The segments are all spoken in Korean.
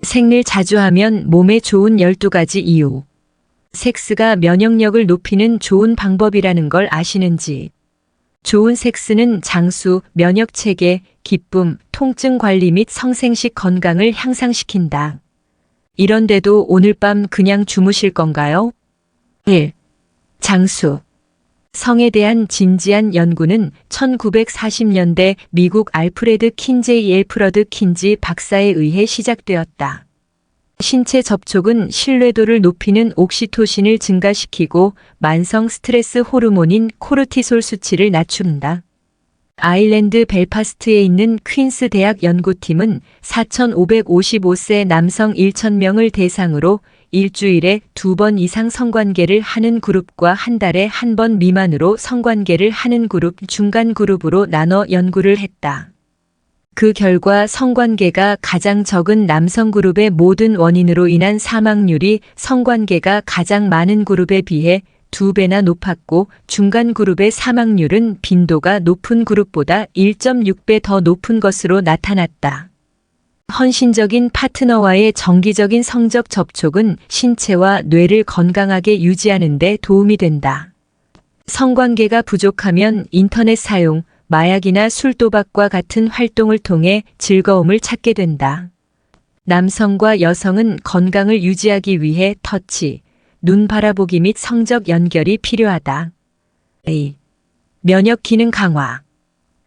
생리를 자주 하면 몸에 좋은 12가지 이유. 섹스가 면역력을 높이는 좋은 방법이라는 걸 아시는지? 좋은 섹스는 장수, 면역체계, 기쁨, 통증 관리 및 성생식 건강을 향상시킨다. 이런데도 오늘 밤 그냥 주무실 건가요? 1. 장수. 성에 대한 진지한 연구는 1940년대 미국 알프레드 킨제이 엘프러드 킨지 박사에 의해 시작되었다. 신체 접촉은 신뢰도를 높이는 옥시토신을 증가시키고 만성 스트레스 호르몬인 코르티솔 수치를 낮춘다. 아일랜드 벨파스트에 있는 퀸스 대학 연구팀은 4,555세 남성 1,000명을 대상으로 일주일에 2번 이상 성관계를 하는 그룹과 한 달에 한 번 미만으로 성관계를 하는 그룹, 중간 그룹으로 나눠 연구를 했다. 그 결과 성관계가 가장 적은 남성 그룹의 모든 원인으로 인한 사망률이 성관계가 가장 많은 그룹에 비해 2배나 높았고, 중간 그룹의 사망률은 빈도가 높은 그룹보다 1.6배 더 높은 것으로 나타났다. 헌신적인 파트너와의 정기적인 성적 접촉은 신체와 뇌를 건강하게 유지하는 데 도움이 된다. 성관계가 부족하면 인터넷 사용, 마약이나 술, 도박과 같은 활동을 통해 즐거움을 찾게 된다. 남성과 여성은 건강을 유지하기 위해 터치, 눈 바라보기 및 성적 연결이 필요하다. A. 면역 기능 강화.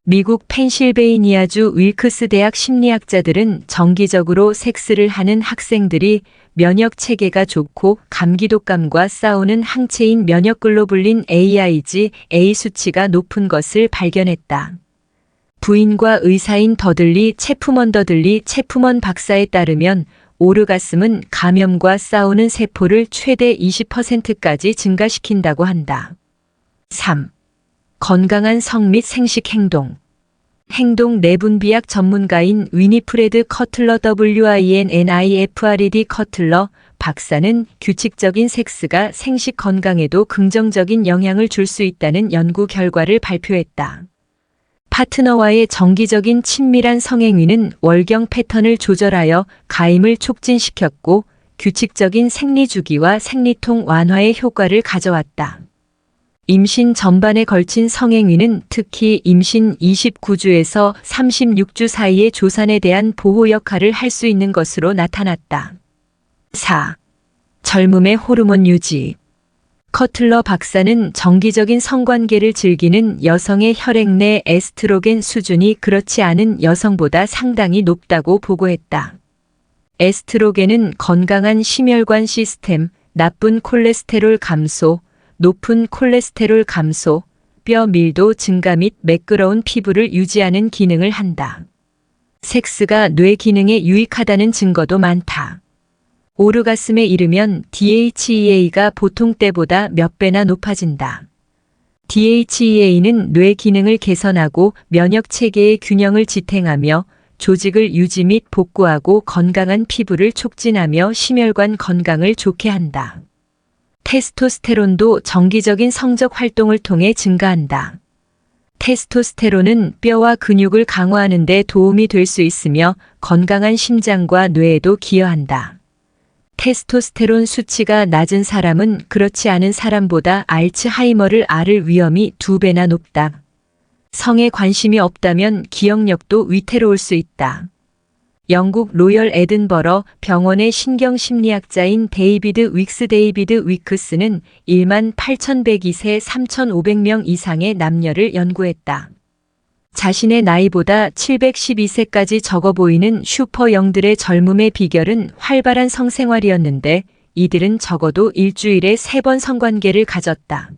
미국 펜실베이니아주 윌크스 대학 심리학자들은 정기적으로 섹스를 하는 학생들이 면역 체계가 좋고 감기 독감과 싸우는 항체인 면역글로불린 AIG, A 수치가 높은 것을 발견했다. 부인과 의사인 체프먼 박사에 따르면 오르가슴은 감염과 싸우는 세포를 최대 20%까지 증가시킨다고 한다. 3. 건강한 성 및 생식 행동. 행동 내분비학 전문가인 위니프레드 커틀러 WINNIFRED 커틀러 박사는 규칙적인 섹스가 생식 건강에도 긍정적인 영향을 줄 수 있다는 연구 결과를 발표했다. 파트너와의 정기적인 친밀한 성행위는 월경 패턴을 조절하여 가임을 촉진시켰고, 규칙적인 생리 주기와 생리통 완화의 효과를 가져왔다. 임신 전반에 걸친 성행위는 특히 임신 29주에서 36주 사이의 조산에 대한 보호 역할을 할 수 있는 것으로 나타났다. 4. 젊음의 호르몬 유지. 커틀러 박사는 정기적인 성관계를 즐기는 여성의 혈액 내 에스트로겐 수준이 그렇지 않은 여성보다 상당히 높다고 보고했다. 에스트로겐은 건강한 심혈관 시스템, 나쁜 콜레스테롤 감소, 높은 콜레스테롤 감소, 뼈 밀도 증가 및 매끄러운 피부를 유지하는 기능을 한다. 섹스가 뇌 기능에 유익하다는 증거도 많다. 오르가슴에 이르면 DHEA가 보통 때보다 몇 배나 높아진다. DHEA는 뇌 기능을 개선하고 면역 체계의 균형을 지탱하며 조직을 유지 및 복구하고 건강한 피부를 촉진하며 심혈관 건강을 좋게 한다. 테스토스테론도 정기적인 성적 활동을 통해 증가한다. 테스토스테론은 뼈와 근육을 강화하는 데 도움이 될 수 있으며 건강한 심장과 뇌에도 기여한다. 테스토스테론 수치가 낮은 사람은 그렇지 않은 사람보다 알츠하이머를 앓을 위험이 2배나 높다. 성에 관심이 없다면 기억력도 위태로울 수 있다. 영국 로열 에든버러 병원의 신경심리학자인 데이비드 위크스는 18,102세 3,500명 이상의 남녀를 연구했다. 자신의 나이보다 712세까지 적어 보이는 슈퍼영들의 젊음의 비결은 활발한 성생활이었는데, 이들은 적어도 일주일에 3번 성관계를 가졌다.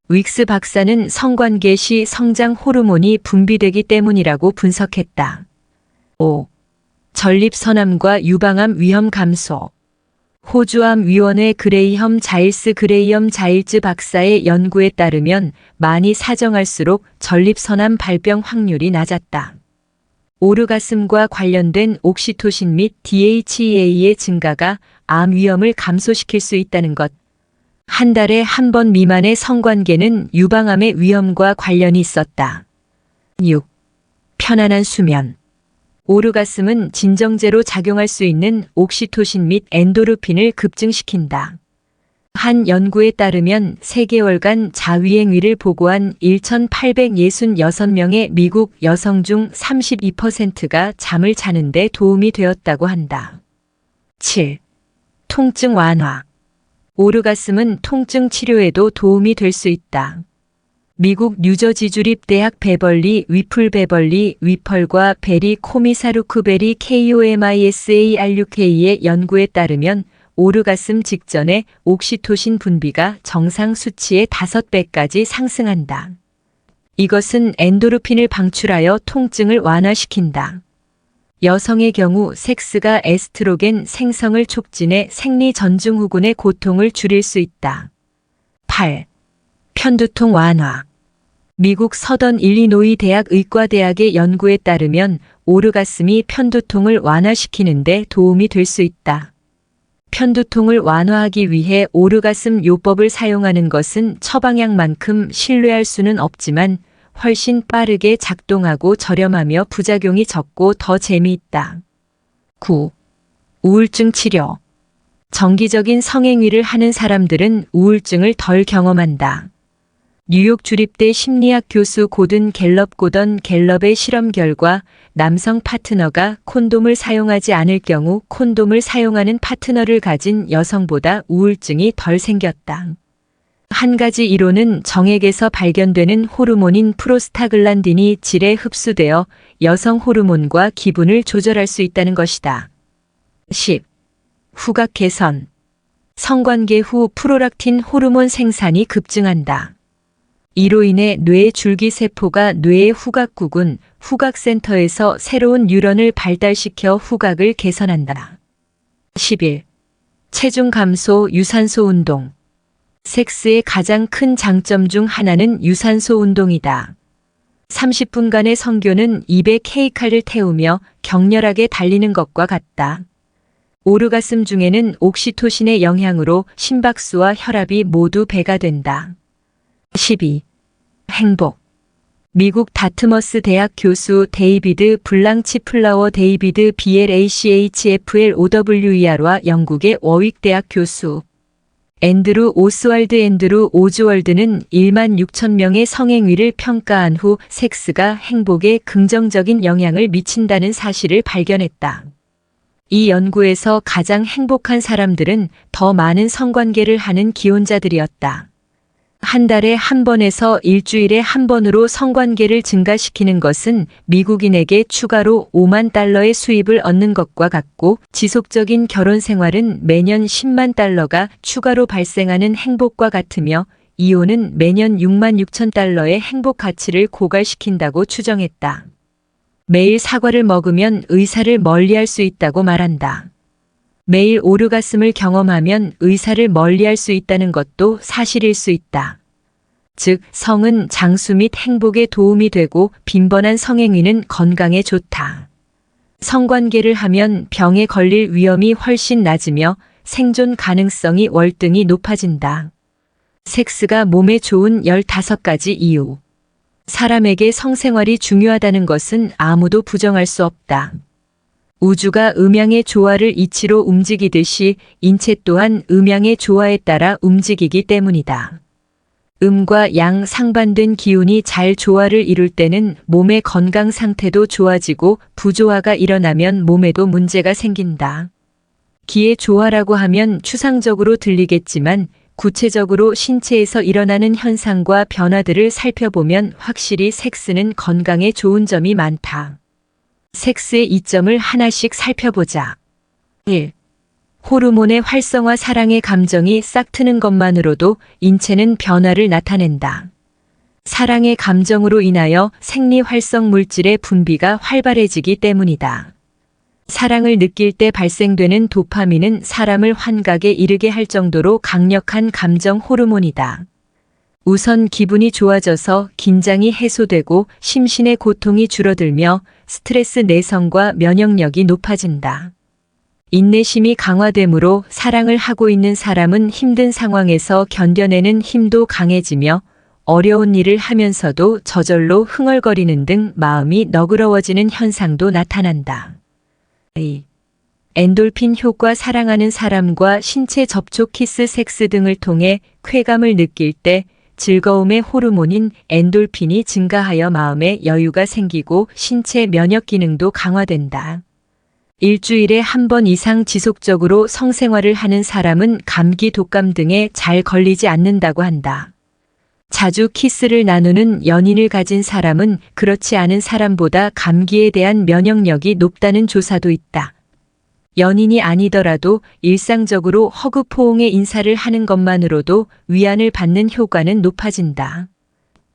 윅스 박사는 성관계 시 성장 호르몬이 분비되기 때문이라고 분석했다. 5. 전립선암과 유방암 위험 감소. 호주암 위원회 그레이엄 자일즈 박사의 연구에 따르면 많이 사정할수록 전립선암 발병 확률이 낮았다. 오르가슴과 관련된 옥시토신 및 DHEA의 증가가 암 위험을 감소시킬 수 있다는 것. 한 달에 한 번 미만의 성관계는 유방암의 위험과 관련이 있었다. 6. 편안한 수면. 오르가슴은 진정제로 작용할 수 있는 옥시토신 및 엔도르핀을 급증시킨다. 한 연구에 따르면 3개월간 자위행위를 보고한 1,866명의 미국 여성 중 32%가 잠을 자는 데 도움이 되었다고 한다. 7. 통증 완화. 오르가슴은 통증 치료에도 도움이 될 수 있다. 미국 뉴저지 주립 대학 베벌리 위펄과 베리 코미사루크베리 KOMISARUK의 연구에 따르면 오르가슴 직전에 옥시토신 분비가 정상 수치의 5배까지 상승한다. 이것은 엔도르핀을 방출하여 통증을 완화시킨다. 여성의 경우 섹스가 에스트로겐 생성을 촉진해 생리전증후군의 고통을 줄일 수 있다. 8. 편두통 완화. 미국 서던 일리노이 대학 의과대학의 연구에 따르면 오르가슴이 편두통을 완화시키는 데 도움이 될 수 있다. 편두통을 완화하기 위해 오르가슴 요법을 사용하는 것은 처방약만큼 신뢰할 수는 없지만 훨씬 빠르게 작동하고 저렴하며 부작용이 적고 더 재미있다. 9. 우울증 치료. 정기적인 성행위를 하는 사람들은 우울증을 덜 경험한다. 뉴욕 주립대 심리학 교수 고든 갤럽의 실험 결과 남성 파트너가 콘돔을 사용하지 않을 경우 콘돔을 사용하는 파트너를 가진 여성보다 우울증이 덜 생겼다. 한 가지 이론은 정액에서 발견되는 호르몬인 프로스타글란딘이 질에 흡수되어 여성 호르몬과 기분을 조절할 수 있다는 것이다. 10. 후각 개선. 성관계 후 프로락틴 호르몬 생산이 급증한다. 이로 인해 뇌의 줄기세포가 뇌의 후각구군, 후각센터에서 새로운 뉴런을 발달시켜 후각을 개선한다. 11. 체중 감소 유산소 운동. 섹스의 가장 큰 장점 중 하나는 유산소 운동이다. 30분간의 성교는 입에 케이칼을 태우며 격렬하게 달리는 것과 같다. 오르가슴 중에는 옥시토신의 영향으로 심박수와 혈압이 모두 배가 된다. 12. 행복. 미국 다트머스 대학 교수 데이비드 블랑치 플라워 데이비드 BLACHFLOWER와 영국의 워윅 대학 교수 앤드루 오즈월드는 1만 6천 명의 성행위를 평가한 후 섹스가 행복에 긍정적인 영향을 미친다는 사실을 발견했다. 이 연구에서 가장 행복한 사람들은 더 많은 성관계를 하는 기혼자들이었다. 한 달에 한 번에서 일주일에 한 번으로 성관계를 증가시키는 것은 미국인에게 추가로 5만 달러의 수입을 얻는 것과 같고 지속적인 결혼 생활은 매년 10만 달러가 추가로 발생하는 행복과 같으며 이혼은 매년 6만 6천 달러의 행복 가치를 고갈시킨다고 추정했다. 매일 사과를 먹으면 의사를 멀리할 수 있다고 말한다. 매일 오르가슴을 경험하면 의사를 멀리할 수 있다는 것도 사실일 수 있다. 즉, 성은 장수 및 행복에 도움이 되고 빈번한 성행위는 건강에 좋다. 성관계를 하면 병에 걸릴 위험이 훨씬 낮으며 생존 가능성이 월등히 높아진다. 섹스가 몸에 좋은 15가지 이유. 사람에게 성생활이 중요하다는 것은 아무도 부정할 수 없다. 우주가 음양의 조화를 이치로 움직이듯이 인체 또한 음양의 조화에 따라 움직이기 때문이다. 음과 양 상반된 기운이 잘 조화를 이룰 때는 몸의 건강 상태도 좋아지고 부조화가 일어나면 몸에도 문제가 생긴다. 기의 조화라고 하면 추상적으로 들리겠지만 구체적으로 신체에서 일어나는 현상과 변화들을 살펴보면 확실히 섹스는 건강에 좋은 점이 많다. 섹스의 이점을 하나씩 살펴보자. 1. 호르몬의 활성화 사랑의 감정이 싹트는 것만으로도 인체는 변화를 나타낸다. 사랑의 감정으로 인하여 생리활성 물질의 분비가 활발해지기 때문이다. 사랑을 느낄 때 발생되는 도파민은 사람을 환각에 이르게 할 정도로 강력한 감정 호르몬이다. 우선 기분이 좋아져서 긴장이 해소되고 심신의 고통이 줄어들며 스트레스 내성과 면역력이 높아진다. 인내심이 강화되므로 사랑을 하고 있는 사람은 힘든 상황에서 견뎌내는 힘도 강해지며 어려운 일을 하면서도 저절로 흥얼거리는 등 마음이 너그러워지는 현상도 나타난다. 엔돌핀 효과. 사랑하는 사람과 신체 접촉, 키스, 섹스 등을 통해 쾌감을 느낄 때 즐거움의 호르몬인 엔돌핀이 증가하여 마음에 여유가 생기고 신체 면역 기능도 강화된다. 일주일에 한 번 이상 지속적으로 성생활을 하는 사람은 감기, 독감 등에 잘 걸리지 않는다고 한다. 자주 키스를 나누는 연인을 가진 사람은 그렇지 않은 사람보다 감기에 대한 면역력이 높다는 조사도 있다. 연인이 아니더라도 일상적으로 허그포옹의 인사를 하는 것만으로도 위안을 받는 효과는 높아진다.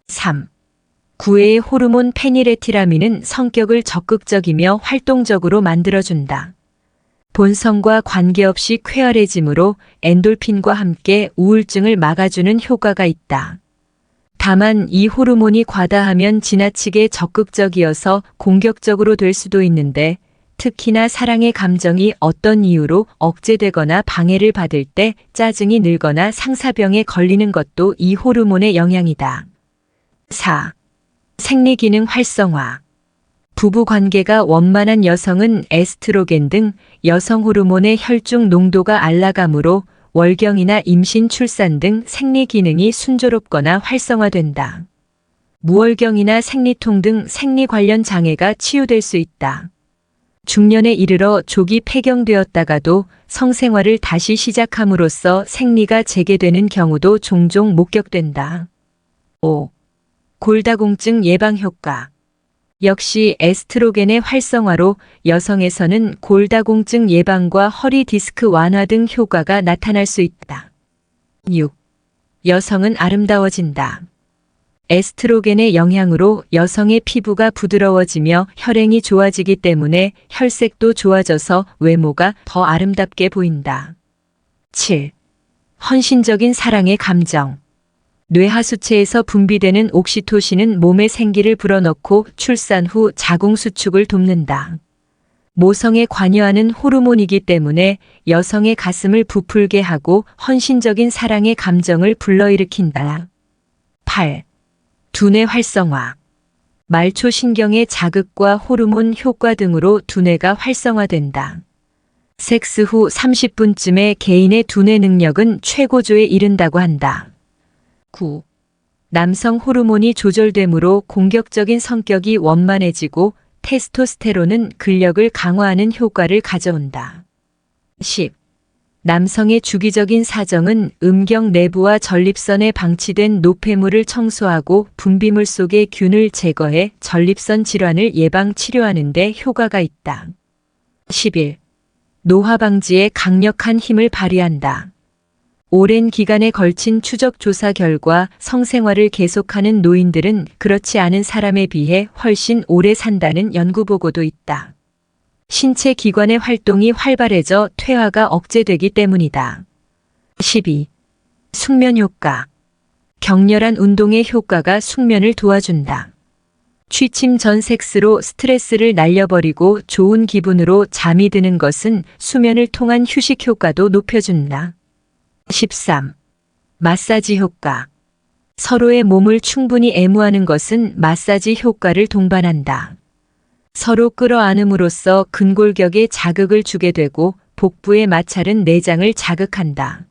3. 구애의 호르몬 페니레티라민은 성격을 적극적이며 활동적으로 만들어준다. 본성과 관계없이 쾌활해지므로 엔돌핀과 함께 우울증을 막아주는 효과가 있다. 다만 이 호르몬이 과다하면 지나치게 적극적이어서 공격적으로 될 수도 있는데, 특히나 사랑의 감정이 어떤 이유로 억제되거나 방해를 받을 때 짜증이 늘거나 상사병에 걸리는 것도 이 호르몬의 영향이다. 4. 생리기능 활성화. 부부 관계가 원만한 여성은 에스트로겐 등 여성 호르몬의 혈중 농도가 알라감으로 월경이나 임신, 출산 등 생리기능이 순조롭거나 활성화된다. 무월경이나 생리통 등 생리 관련 장애가 치유될 수 있다. 중년에 이르러 조기 폐경되었다가도 성생활을 다시 시작함으로써 생리가 재개되는 경우도 종종 목격된다. 5. 골다공증 예방 효과. 역시 에스트로겐의 활성화로 여성에서는 골다공증 예방과 허리 디스크 완화 등 효과가 나타날 수 있다. 6. 여성은 아름다워진다. 에스트로겐의 영향으로 여성의 피부가 부드러워지며 혈행이 좋아지기 때문에 혈색도 좋아져서 외모가 더 아름답게 보인다. 7. 헌신적인 사랑의 감정. 뇌하수체에서 분비되는 옥시토신은 몸의 생기를 불어넣고 출산 후 자궁 수축을 돕는다. 모성에 관여하는 호르몬이기 때문에 여성의 가슴을 부풀게 하고 헌신적인 사랑의 감정을 불러일으킨다. 8. 두뇌 활성화. 말초 신경의 자극과 호르몬 효과 등으로 두뇌가 활성화된다. 섹스 후 30분쯤에 개인의 두뇌 능력은 최고조에 이른다고 한다. 9. 남성 호르몬이 조절되므로 공격적인 성격이 원만해지고 테스토스테론은 근력을 강화하는 효과를 가져온다. 10. 남성의 주기적인 사정은 음경 내부와 전립선에 방치된 노폐물을 청소하고 분비물 속의 균을 제거해 전립선 질환을 예방 치료하는 데 효과가 있다. 11. 노화 방지에 강력한 힘을 발휘한다. 오랜 기간에 걸친 추적 조사 결과 성생활을 계속하는 노인들은 그렇지 않은 사람에 비해 훨씬 오래 산다는 연구 보고도 있다. 신체 기관의 활동이 활발해져 퇴화가 억제되기 때문이다. 12. 숙면 효과. 격렬한 운동의 효과가 숙면을 도와준다. 취침 전 섹스로 스트레스를 날려버리고 좋은 기분으로 잠이 드는 것은 수면을 통한 휴식 효과도 높여준다. 13. 마사지 효과. 서로의 몸을 충분히 애무하는 것은 마사지 효과를 동반한다. 서로 끌어안음으로써 근골격에 자극을 주게 되고 복부의 마찰은 내장을 자극한다.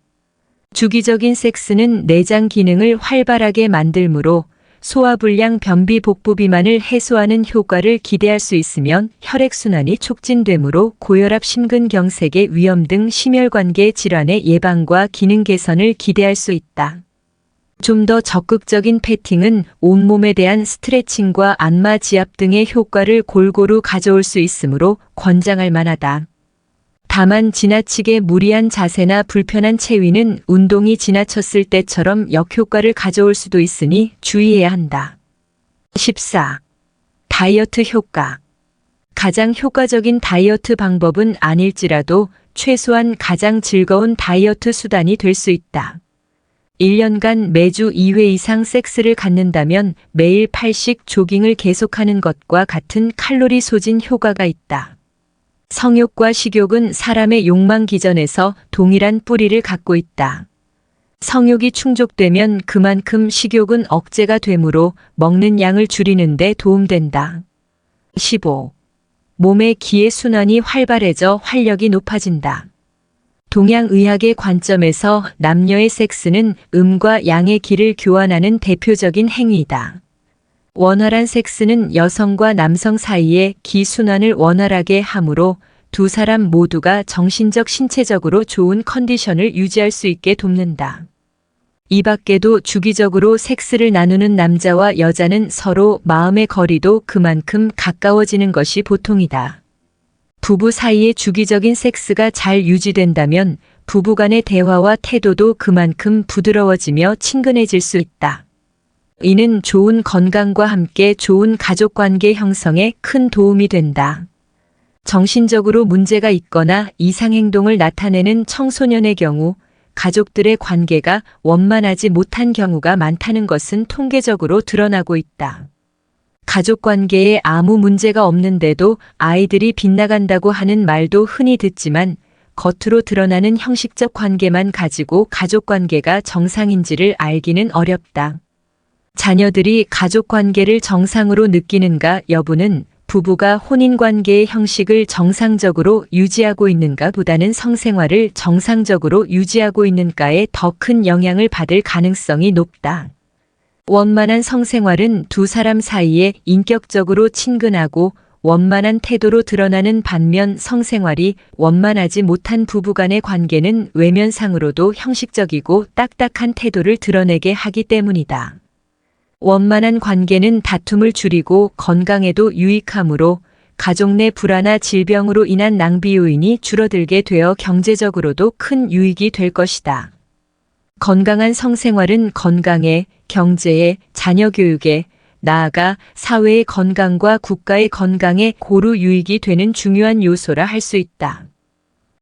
주기적인 섹스는 내장 기능을 활발하게 만들므로 소화불량, 변비, 복부 비만을 해소하는 효과를 기대할 수 있으면 혈액순환이 촉진되므로 고혈압, 심근경색의 위험 등 심혈관계 질환의 예방과 기능 개선을 기대할 수 있다. 좀 더 적극적인 패팅은 온몸에 대한 스트레칭과 안마 지압 등의 효과를 골고루 가져올 수 있으므로 권장할 만하다. 다만 지나치게 무리한 자세나 불편한 체위는 운동이 지나쳤을 때처럼 역효과를 가져올 수도 있으니 주의해야 한다. 14. 다이어트 효과. 가장 효과적인 다이어트 방법은 아닐지라도 최소한 가장 즐거운 다이어트 수단이 될 수 있다. 1년간 매주 2회 이상 섹스를 갖는다면 매일 8식 조깅을 계속하는 것과 같은 칼로리 소진 효과가 있다. 성욕과 식욕은 사람의 욕망 기전에서 동일한 뿌리를 갖고 있다. 성욕이 충족되면 그만큼 식욕은 억제가 되므로 먹는 양을 줄이는 데 도움된다. 15. 몸의 기의 순환이 활발해져 활력이 높아진다. 동양의학의 관점에서 남녀의 섹스는 음과 양의 기를 교환하는 대표적인 행위이다. 원활한 섹스는 여성과 남성 사이의 기 순환을 원활하게 하므로 두 사람 모두가 정신적 신체적으로 좋은 컨디션을 유지할 수 있게 돕는다. 이 밖에도 주기적으로 섹스를 나누는 남자와 여자는 서로 마음의 거리도 그만큼 가까워지는 것이 보통이다. 부부 사이의 주기적인 섹스가 잘 유지된다면 부부 간의 대화와 태도도 그만큼 부드러워지며 친근해질 수 있다. 이는 좋은 건강과 함께 좋은 가족관계 형성에 큰 도움이 된다. 정신적으로 문제가 있거나 이상행동을 나타내는 청소년의 경우 가족들의 관계가 원만하지 못한 경우가 많다는 것은 통계적으로 드러나고 있다. 가족관계에 아무 문제가 없는데도 아이들이 빗나간다고 하는 말도 흔히 듣지만 겉으로 드러나는 형식적 관계만 가지고 가족관계가 정상인지를 알기는 어렵다. 자녀들이 가족관계를 정상으로 느끼는가 여부는 부부가 혼인관계의 형식을 정상적으로 유지하고 있는가 보다는 성생활을 정상적으로 유지하고 있는가에 더 큰 영향을 받을 가능성이 높다. 원만한 성생활은 두 사람 사이에 인격적으로 친근하고 원만한 태도로 드러나는 반면 성생활이 원만하지 못한 부부 간의 관계는 외면상으로도 형식적이고 딱딱한 태도를 드러내게 하기 때문이다. 원만한 관계는 다툼을 줄이고 건강에도 유익하므로 가족 내 불화나 질병으로 인한 낭비 요인이 줄어들게 되어 경제적으로도 큰 유익이 될 것이다. 건강한 성생활은 건강에, 경제에, 자녀 교육에, 나아가 사회의 건강과 국가의 건강에 고루 유익이 되는 중요한 요소라 할 수 있다.